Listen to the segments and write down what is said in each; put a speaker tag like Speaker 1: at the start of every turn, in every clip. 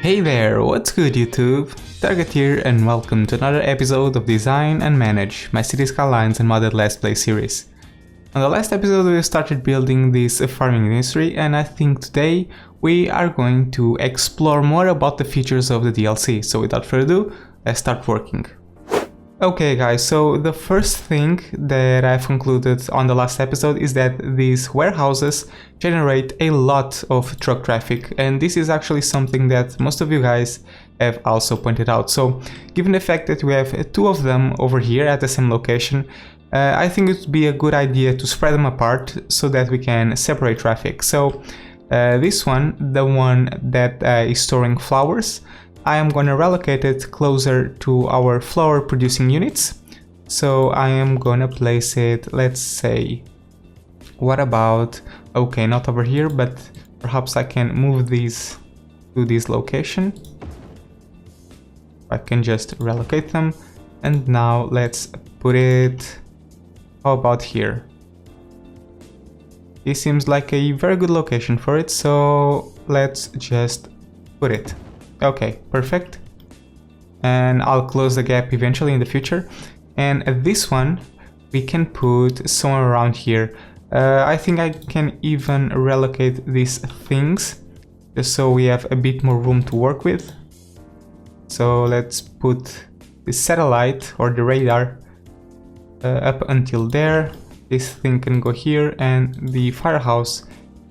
Speaker 1: Hey there, what's good YouTube? Target here and welcome to another episode of Design and Manage, my city Skylines and Modded Let's Play series. On the last episode we started building this farming industry, and I think today we are going to explore more about the features of the DLC, so without further ado, let's start working. Okay guys, so the first thing that I've concluded on the last episode is that these warehouses generate a lot of truck traffic, and this is actually something that most of you guys have also pointed out. So given the fact that we have two of them over here at the same location, I think it would be a good idea to spread them apart so that we can separate traffic. So this one, the one that is storing flowers, I am going to relocate it closer to our flower producing units. So I am going to place it, let's say, what about, okay, not over here, but perhaps I can move these to this location. I can just relocate them, and now let's put it, how about here? This seems like a very good location for it, so let's just put it. Okay, perfect. And I'll close the gap eventually in the future. And this one we can put somewhere around here. I think I can even relocate these things just so we have a bit more room to work with. So let's put the satellite or the radar up until there. This thing can go here, and the firehouse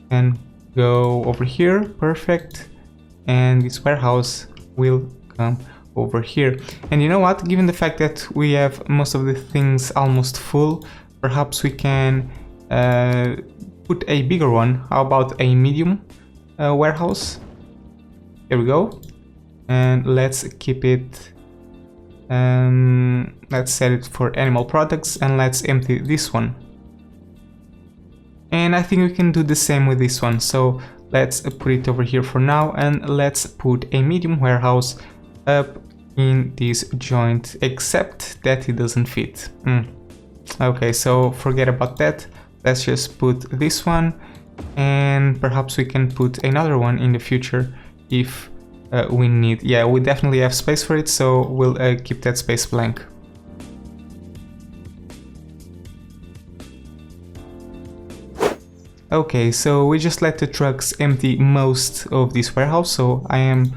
Speaker 1: can go over here. Perfect. And this warehouse will come over here. And you know what, given the fact that we have most of the things almost full, perhaps we can put a bigger one. How about a medium warehouse? Here we go. And let's keep it, let's set it for animal products, and let's empty this one. And I think we can do the same with this one, so let's put it over here for now, and let's put a medium warehouse up in this joint, except that it doesn't fit. Okay, so forget about that. Let's just put this one, and perhaps we can put another one in the future if we need. Yeah, we definitely have space for it, so we'll keep that space blank. Okay, so we just let the trucks empty most of this warehouse, so I am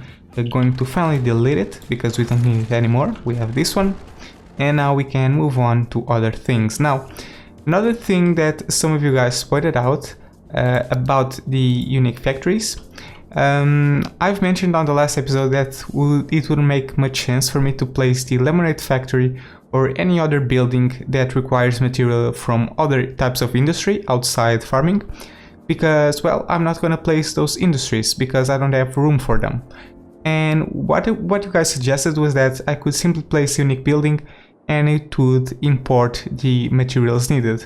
Speaker 1: going to finally delete it because we don't need it anymore. We have this one, and now we can move on to other things. Now, another thing that some of you guys pointed out about the unique factories, I've mentioned on the last episode that it wouldn't make much sense for me to place the lemonade factory or any other building that requires material from other types of industry outside farming, because, well, I'm not going to place those industries because I don't have room for them. And what you guys suggested was that I could simply place a unique building and it would import the materials needed.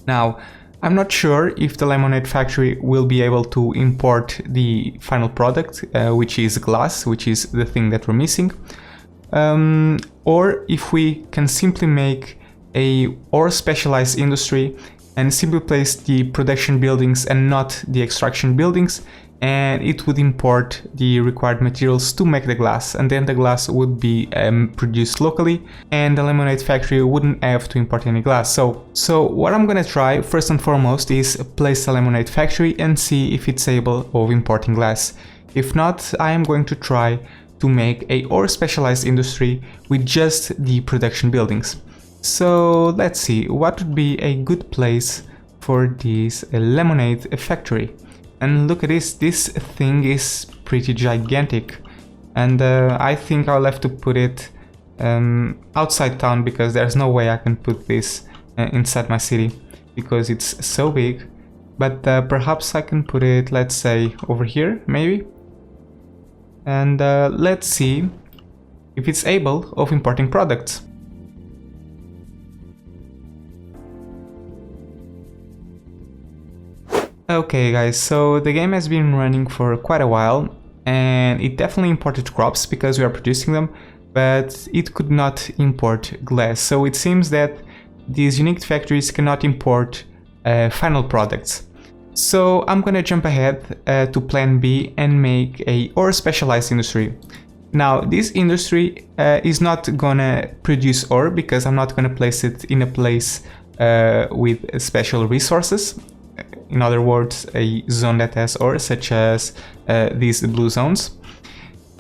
Speaker 1: Now, I'm not sure if the lemonade factory will be able to import the final product, which is glass, which is the thing that we're missing. Or if we can simply make a ore specialized industry and simply place the production buildings and not the extraction buildings, and it would import the required materials to make the glass, and then the glass would be produced locally, and the lemonade factory wouldn't have to import any glass. So what I'm gonna try first and foremost is place a lemonade factory and see if it's able of importing glass. If not, I am going to try to make a ore specialized industry with just the production buildings. So let's see, what would be a good place for this lemonade factory? And look at this thing is pretty gigantic, and I think I'll have to put it outside town because there's no way I can put this inside my city because it's so big. But perhaps I can put it, let's say, over here maybe. And let's see if it's able of importing products. Okay guys, so the game has been running for quite a while, and it definitely imported crops because we are producing them, but it could not import glass. So it seems that these unique factories cannot import final products. So I'm gonna jump ahead to plan B and make a ore specialized industry. Now this industry is not gonna produce ore because I'm not gonna place it in a place with special resources. In other words, a zone that has ore, such as these blue zones.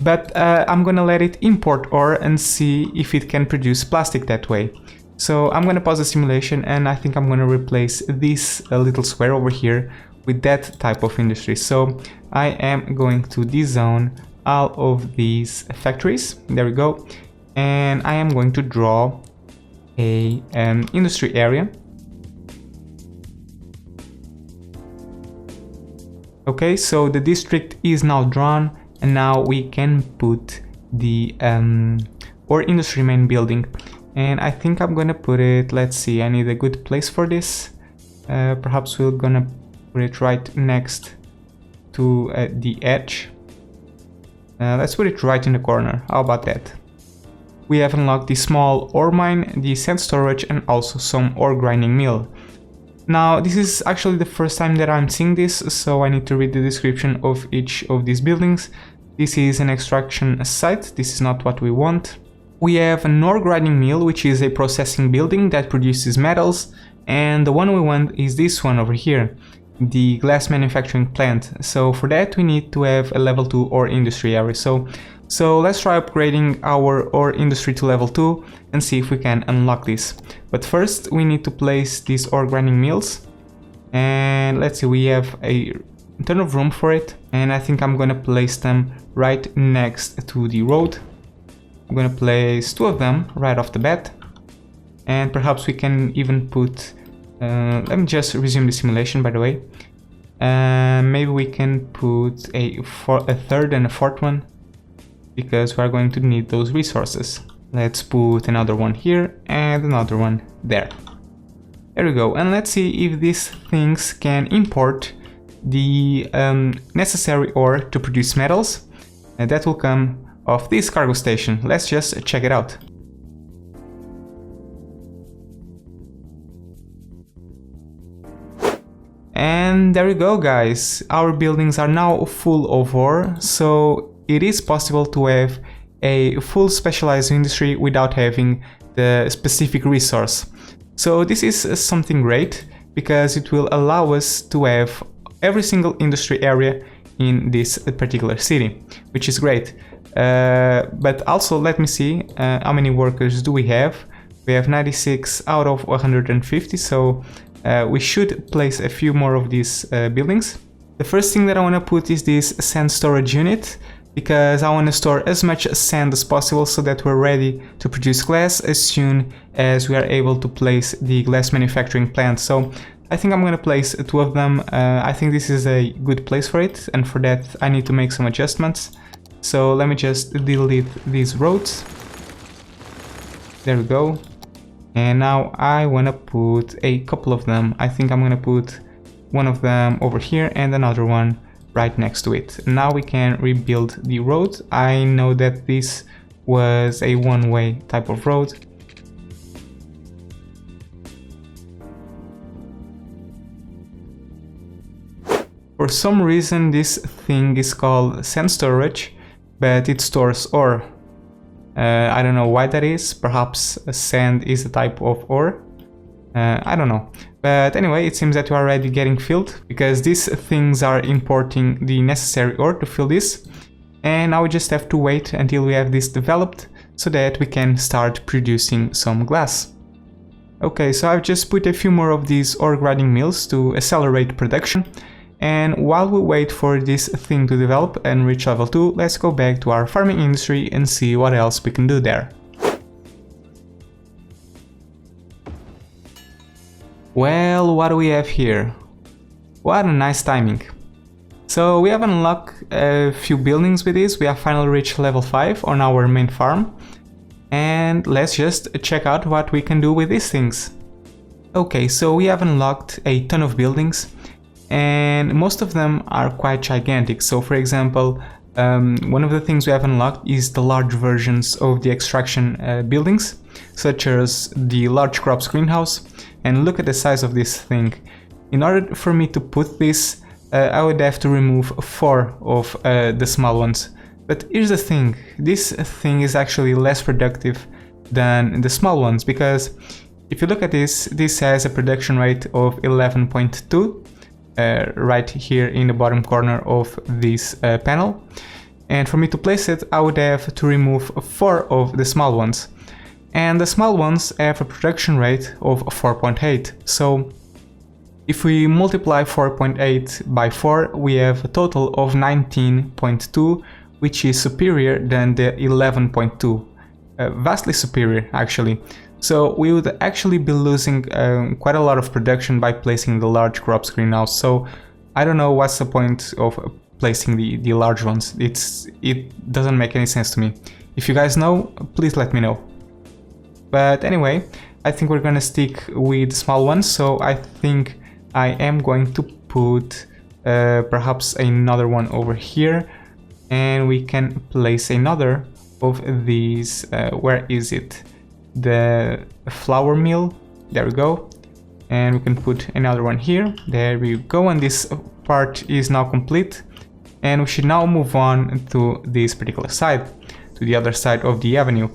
Speaker 1: But I'm gonna let it import ore and see if it can produce plastic that way. So I'm gonna pause the simulation, and I think I'm gonna replace this little square over here with that type of industry. So I am going to dezone all of these factories. There we go. And I am going to draw a industry area. Okay, so the district is now drawn, and now we can put the ore industry main building. And I think I'm gonna put it, let's see, I need a good place for this. Perhaps we're gonna put it right next to the edge. Let's put it right in the corner. How about that? We have unlocked the small ore mine, the sand storage, and also some ore grinding mill. Now this is actually the first time that I'm seeing this, so I need to read the description of each of these buildings. This is an extraction site. This is not what we want. We have an ore grinding mill, which is a processing building that produces metals, and the one we want is this one over here, the glass manufacturing plant. So for that we need to have a level 2 ore industry area. So let's try upgrading our ore industry to level 2 and see if we can unlock this. But first we need to place these ore grinding mills, and let's see, we have a ton of room for it, and I think I'm gonna place them right next to the road. I'm gonna place 2 of them right off the bat, and perhaps we can even put let me just resume the simulation, by the way. Maybe we can put a third and a fourth one, because we're going to need those resources. Let's put another one here and another one there. There we go. And let's see if these things can import the necessary ore to produce metals, and that will come off this cargo station. Let's just check it out. And there we go, guys. Our buildings are now full of ore, so it is possible to have a full specialized industry without having the specific resource. So this is something great, because it will allow us to have every single industry area in this particular city, which is great. But also let me see how many workers do we have. We have 96 out of 150, so we should place a few more of these buildings. The first thing that I want to put is this sand storage unit, because I want to store as much sand as possible so that we're ready to produce glass as soon as we are able to place the glass manufacturing plant. So I think I'm going to place 2 of them. I think this is a good place for it, and for that I need to make some adjustments. So let me just delete these roads. There we go. And now I want to put a couple of them. I think I'm going to put one of them over here and another one right next to it. Now we can rebuild the road. I know that this was a one-way type of road. For some reason this thing is called sand storage, but it stores ore. I don't know why that is. Perhaps sand is a type of ore. I don't know. But anyway, it seems that we are already getting filled, because these things are importing the necessary ore to fill this. And now we just have to wait until we have this developed so that we can start producing some glass. Okay, so I've just put a few more of these ore grinding mills to accelerate production. And while we wait for this thing to develop and reach level 2, let's go back to our farming industry and see what else we can do there. Well, what do we have here? What a nice timing. So we have unlocked a few buildings with this. We have finally reached level 5 on our main farm. And let's just check out what we can do with these things. Okay, so we have unlocked a ton of buildings, and most of them are quite gigantic. So for example, one of the things we have unlocked is the large versions of the extraction buildings, such as the large crops greenhouse. And look at the size of this thing. in order for me to put this, I would have to remove 4 of the small ones. But here's the thing, this thing is actually less productive than the small ones, because if you look at this, this has a production rate of 11.2 right here in the bottom corner of this panel. And for me to place it, I would have to remove 4 of the small ones. And the small ones have a production rate of 4.8. So if we multiply 4.8 by 4, we have a total of 19.2, which is superior than the 11.2. Vastly superior, actually. So we would actually be losing quite a lot of production by placing the large crops greenhouse. So I don't know what's the point of placing the large ones. It doesn't make any sense to me. If you guys know, please let me know. But anyway, I think we're gonna stick with small ones, so I think I am going to put perhaps another one over here, and we can place another of these, where is it? The flour mill, there we go, and we can put another one here, there we go, and this part is now complete, and we should now move on to this particular side, to the other side of the avenue.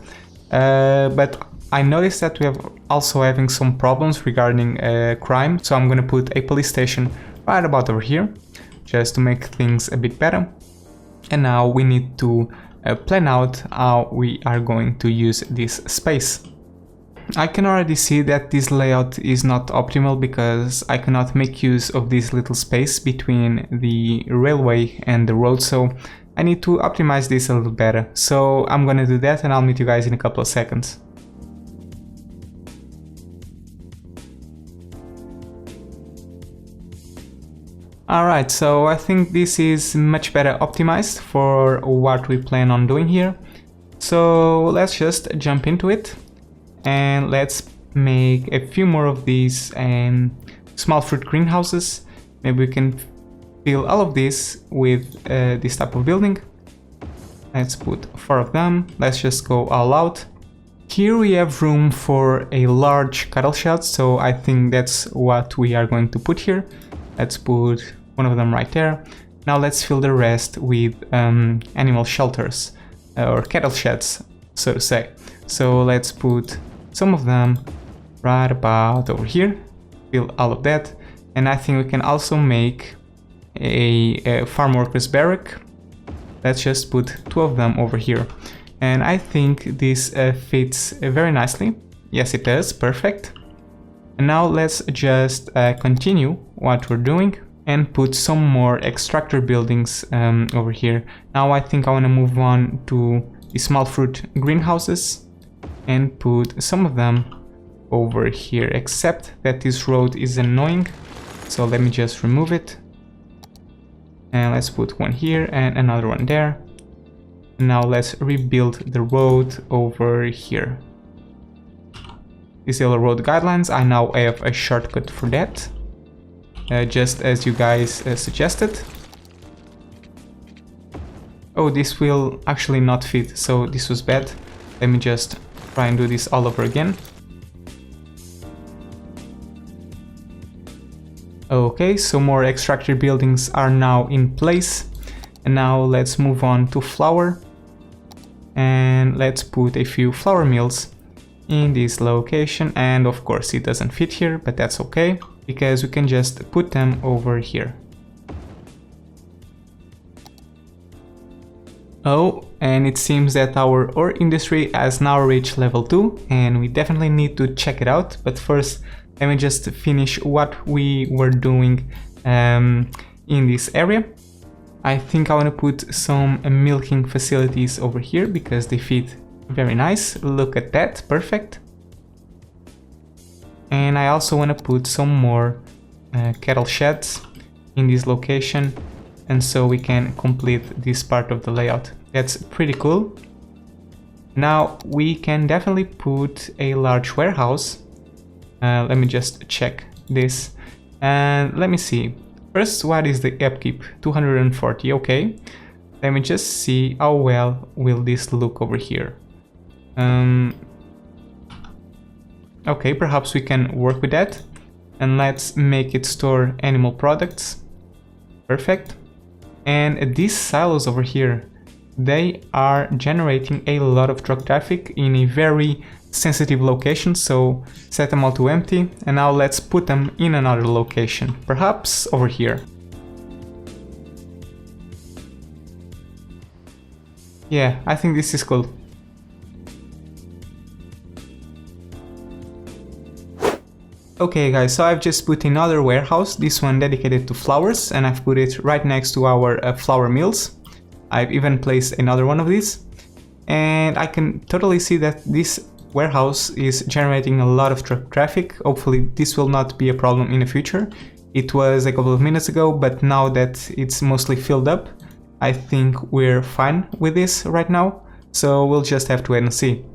Speaker 1: But I noticed that we have also having some problems regarding crime, so I'm gonna put a police station right about over here, just to make things a bit better. And now we need to plan out how we are going to use this space. I can already see that this layout is not optimal because I cannot make use of this little space between the railway and the road, so I need to optimize this a little better. So I'm gonna do that and I'll meet you guys in a couple of seconds. Alright, so I think this is much better optimized for what we plan on doing here. So let's just jump into it and let's make a few more of these small fruit greenhouses. Maybe we can fill all of these with this type of building. Let's put 4 of them. Let's just go all out. Here we have room for a large cattle shed, so I think that's what we are going to put here. Let's put one of them right there. Now let's fill the rest with animal shelters, or cattle sheds, so to say. So let's put some of them right about over here, fill all of that, and I think we can also make a farm workers barrack. Let's just put 2 of them over here, and I think this fits very nicely. Yes, it does, perfect. And now let's just continue what we're doing and put some more extractor buildings over here. Now I think I want to move on to the small fruit greenhouses and put some of them over here, except that this road is annoying, so let me just remove it. And let's put one here and another one there. Now let's rebuild the road over here. Disable road guidelines. I now have a shortcut for that, just as you guys suggested. Oh, this will actually not fit, so this was bad. Let me just try and do this all over again. Okay, so more extractor buildings are now in place. And now let's move on to flour. And let's put a few flour mills in this location, and of course it doesn't fit here, but that's okay, because we can just put them over here. Oh, and it seems that our ore industry has now reached level 2, and we definitely need to check it out, but first let me just finish what we were doing in this area. I think I want to put some milking facilities over here because they fit very nice. Look at that, perfect. And I also want to put some more cattle sheds in this location, and so we can complete this part of the layout. That's pretty cool. Now we can definitely put a large warehouse. Let me just check this and let me see. First, what is the upkeep? 240, okay. Let me just see how well will this look over here. Okay, perhaps we can work with that. and let's make it store animal products. Perfect. And these silos over here, they are generating a lot of truck traffic in a very sensitive location, so set them all to empty, and now let's put them in another location, perhaps over here. Yeah, I think this is cool. Okay guys, so I've just put another warehouse, this one dedicated to flowers, and I've put it right next to our flour mills. I've even placed another one of these, and I can totally see that this warehouse is generating a lot of truck traffic. Hopefully this will not be a problem in the future. It was a couple of minutes ago, but now that it's mostly filled up, I think we're fine with this right now, so we'll just have to wait and see.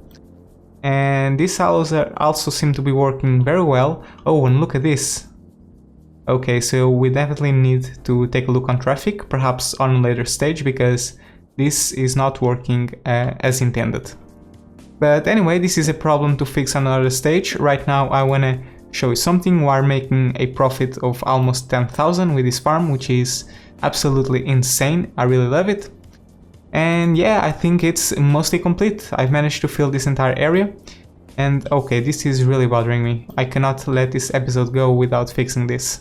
Speaker 1: And these silos also seem to be working very well. Oh, and look at this. Okay, so we definitely need to take a look on traffic, perhaps on a later stage, because this is not working as intended. But anyway, this is a problem to fix on another stage. Right now I want to show you something. We're making a profit of almost 10,000 with this farm, which is absolutely insane. I really love it. And yeah, I think it's mostly complete. I've managed to fill this entire area. And okay, this is really bothering me. I cannot let this episode go without fixing this.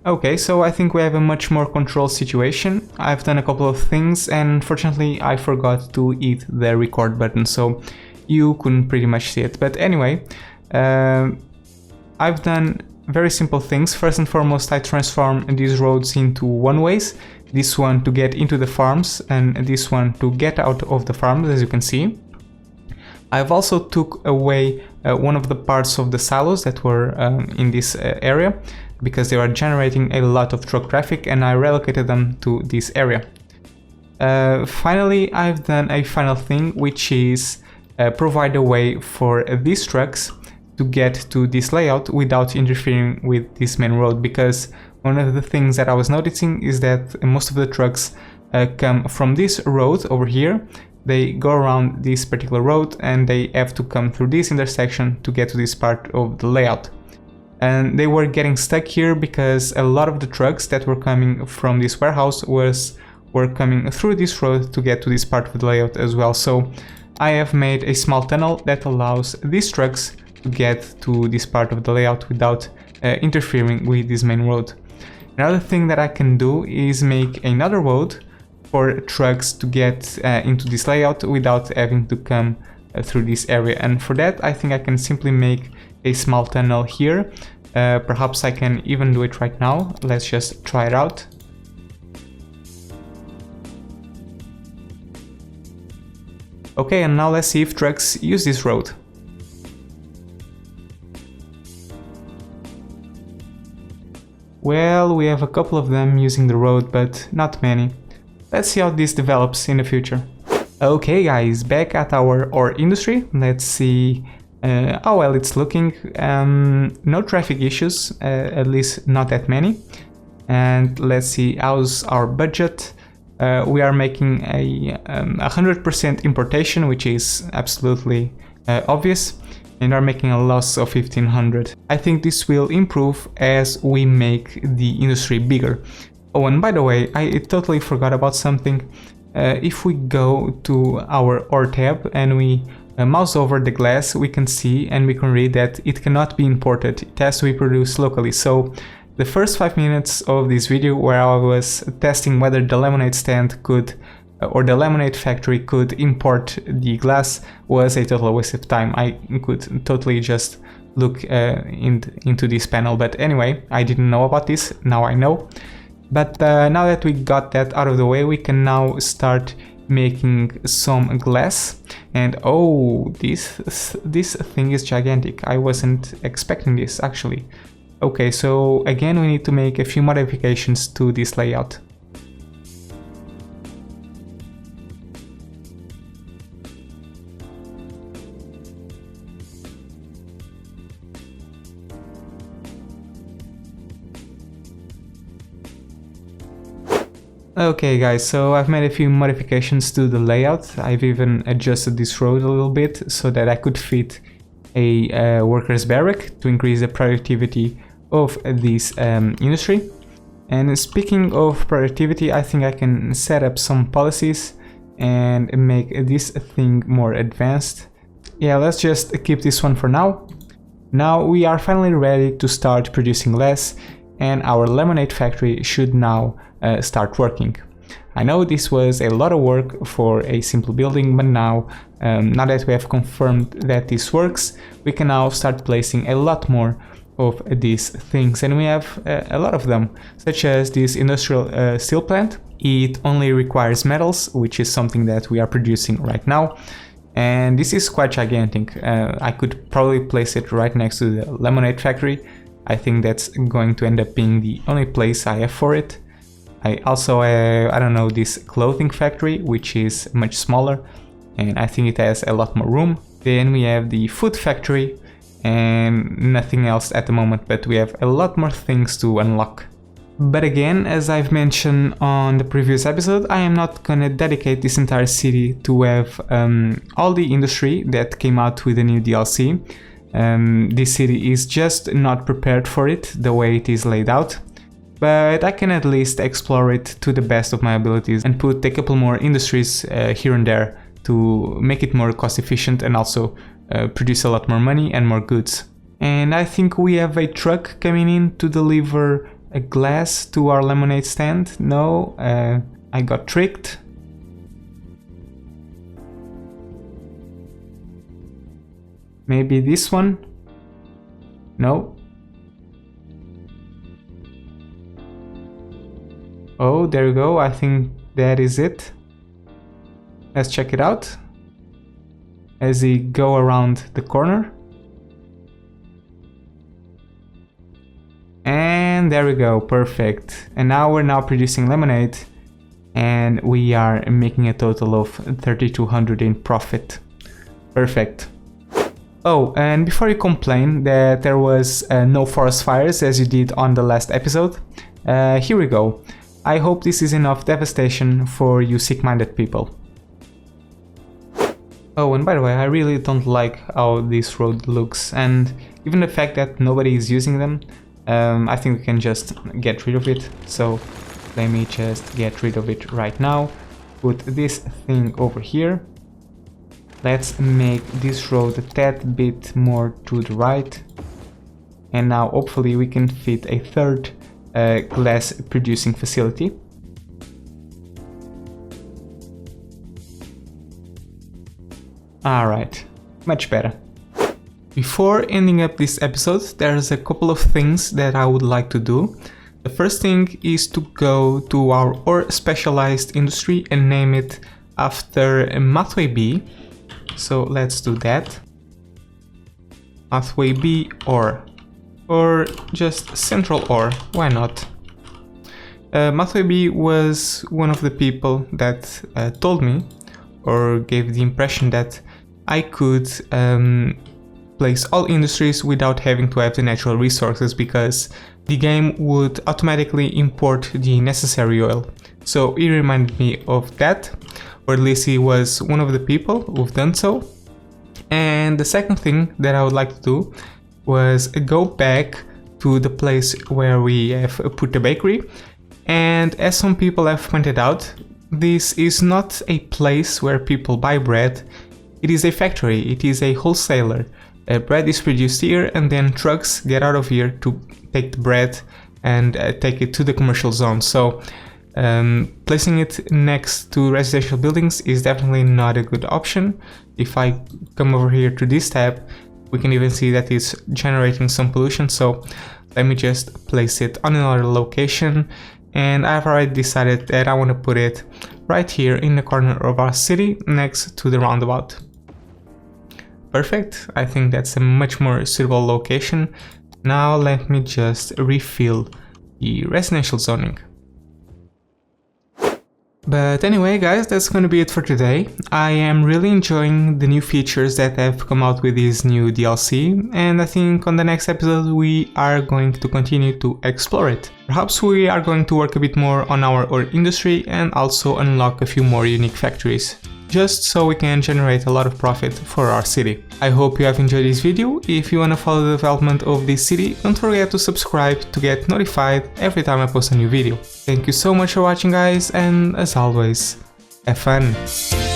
Speaker 1: Okay, so I think we have a much more controlled situation. I've done a couple of things, and unfortunately I forgot to hit the record button, so you couldn't pretty much see it. But anyway, I've done very simple things. First and foremost, I transformed these roads into one-ways. This one to get into the farms, and this one to get out of the farms, as you can see. I've also took away one of the parts of the silos that were in this area, because they were generating a lot of truck traffic, and I relocated them to this area. Finally, I've done a final thing, which is provide a way for these trucks to get to this layout without interfering with this main road, because one of the things that I was noticing is that most of the trucks come from this road over here. They go around this particular road and they have to come through this intersection to get to this part of the layout. And they were getting stuck here because a lot of the trucks that were coming from this warehouse were coming through this road to get to this part of the layout as well. So I have made a small tunnel that allows these trucks to get to this part of the layout without interfering with this main road. Another thing that I can do is make another road for trucks to get into this layout without having to come through this area. And for that, I think I can simply make a small tunnel here. Perhaps I can even do it right now. Let's just try it out. Okay, and now let's see if trucks use this road. Well, we have a couple of them using the road, but not many. Let's see how this develops in the future. Okay guys, back at our ore industry. Let's see how well it's looking. No traffic issues, at least not that many. And let's see how's our budget. We are making a 100% importation, which is absolutely obvious, and are making a loss of 1500. I think this will improve as we make the industry bigger. Oh, and by the way, I totally forgot about something. If we go to our ore tab and we mouse over the glass, we can see and we can read that it cannot be imported. It has to be produced locally. So the first 5 minutes of this video where I was testing whether the lemonade stand could or the lemonade factory could import the glass was a total waste of time. I could totally just look into this panel, but anyway, I didn't know about this. Now I know. But now that we got that out of the way, we can now start making some glass. And oh, this thing is gigantic. I wasn't expecting this actually. Okay, so again we need to make a few modifications to this layout. Okay guys, so I've made a few modifications to the layout. I've even adjusted this road a little bit so that I could fit a workers' barrack to increase the productivity of this industry. And speaking of productivity, I think I can set up some policies and make this thing more advanced. Yeah, let's just keep this one for now. Now we are finally ready to start producing less, and our lemonade factory should now start working. I know this was a lot of work for a simple building, but now that we have confirmed that this works, we can now start placing a lot more of these things, and we have a lot of them, such as this industrial steel plant. It only requires metals, which is something that we are producing right now, and this is quite gigantic. I could probably place it right next to the lemonade factory. I think that's going to end up being the only place I have for it. I also have, I don't know, this clothing factory, which is much smaller, and I think it has a lot more room. Then we have the food factory, and nothing else at the moment, but we have a lot more things to unlock. But again, as I've mentioned on the previous episode, I am not gonna dedicate this entire city to have all the industry that came out with the new DLC. This city is just not prepared for it the way it is laid out, but I can at least explore it to the best of my abilities and put a couple more industries here and there to make it more cost efficient and also produce a lot more money and more goods. And I think we have a truck coming in to deliver a glass to our lemonade stand. No, I got tricked. Maybe this one? No. Oh, there you go. I think that is it. Let's check it out as we go around the corner. And there we go, perfect. And now we're producing lemonade, and we are making a total of 3,200 in profit. Perfect. Oh, and before you complain that there was no forest fires as you did on the last episode, here we go. I hope this is enough devastation for you sick-minded people. Oh, and by the way, I really don't like how this road looks, and even the fact that nobody is using them. I think we can just get rid of it. So let me just get rid of it right now. Put this thing over here. Let's make this road a tad bit more to the right. And now hopefully we can fit a third glass producing facility. Alright, much better. Before ending up this episode, there's a couple of things that I would like to do. The first thing is to go to our ore specialized industry and name it after Pathway B. So let's do that. Pathway B ore. Or just Central Ore, why not? Pathway B was one of the people that told me, or gave the impression that I could place all industries without having to have the natural resources, because the game would automatically import the necessary oil. So he reminded me of that, or at least he was one of the people who've done so. And the second thing that I would like to do was go back to the place where we have put the bakery. And as some people have pointed out, this is not a place where people buy bread, it is a factory, it is a wholesaler. Bread is produced here, and then trucks get out of here to take the bread and take it to the commercial zone. So placing it next to residential buildings is definitely not a good option. If I come over here to this tab, we can even see that it's generating some pollution. So let me just place it on another location, and I've already decided that I want to put it right here in the corner of our city next to the roundabout. Perfect, I think that's a much more suitable location. Now let me just refill the residential zoning. But anyway guys, that's gonna be it for today. I am really enjoying the new features that have come out with this new DLC, and I think on the next episode we are going to continue to explore it. Perhaps we are going to work a bit more on our ore industry and also unlock a few more unique factories. just so we can generate a lot of profit for our city. I hope you have enjoyed this video. If you want to follow the development of this city, don't forget to subscribe to get notified every time I post a new video. Thank you so much for watching, guys, and as always, have fun!